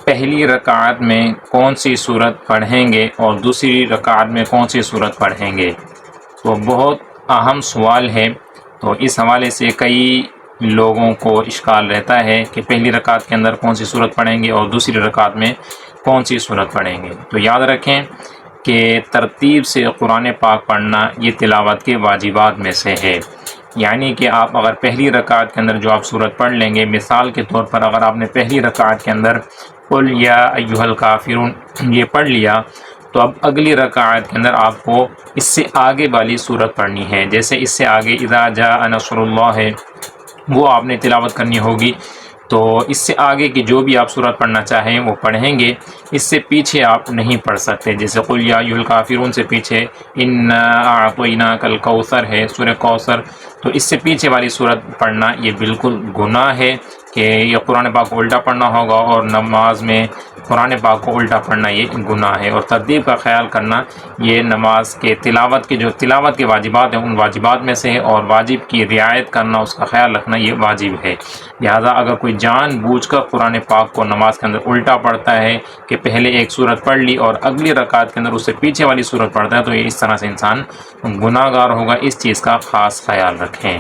پہلی رکعت میں کون سی صورت پڑھیں گے اور دوسری رکعت میں کون سی صورت پڑھیں گے؟ تو بہت اہم سوال ہے۔ تو اس حوالے سے کئی لوگوں کو اشکال رہتا ہے کہ پہلی رکعت کے اندر کون سی صورت پڑھیں گے اور دوسری رکعت میں کون سی صورت پڑھیں گے۔ تو یاد رکھیں کہ ترتیب سے قرآن پاک پڑھنا یہ تلاوت کے واجبات میں سے ہے، یعنی کہ آپ اگر پہلی رکعت کے اندر جو آپ صورت پڑھ لیں گے، مثال کے طور پر اگر آپ نے پہلی رکعت کے اندر قل یا ایھا الکافرون یہ پڑھ لیا، تو اب اگلی رکعت کے اندر آپ کو اس سے آگے والی صورت پڑھنی ہے۔ جیسے اس سے آگے اذا جاء نصر اللہ ہے، وہ آپ نے تلاوت کرنی ہوگی۔ تو اس سے آگے کی جو بھی آپ صورت پڑھنا چاہیں وہ پڑھیں گے، اس سے پیچھے آپ نہیں پڑھ سکتے۔ جیسے قل یا ایھا الکافرون سے پیچھے انا اعطیناک الکوثر ہے، سورہ کوثر، تو اس سے پیچھے والی صورت پڑھنا یہ بالکل گناہ ہے کہ یہ قرآن پاک کو الٹا پڑھنا ہوگا، اور نماز میں قرآن پاک کو الٹا پڑھنا یہ گناہ ہے۔ اور ترتیب کا خیال کرنا یہ نماز کے تلاوت کے جو تلاوت کے واجبات ہیں ان واجبات میں سے ہے، اور واجب کی رعایت کرنا، اس کا خیال رکھنا یہ واجب ہے۔ لہذا اگر کوئی جان بوجھ کر قرآن پاک کو نماز کے اندر الٹا پڑھتا ہے کہ پہلے ایک صورت پڑھ لی اور اگلی رکعت کے اندر اس سے پیچھے والی صورت پڑھتا ہے، تو یہ اس طرح سے انسان گناہ گار ہوگا۔ اس چیز کا خاص خیال رکھیں۔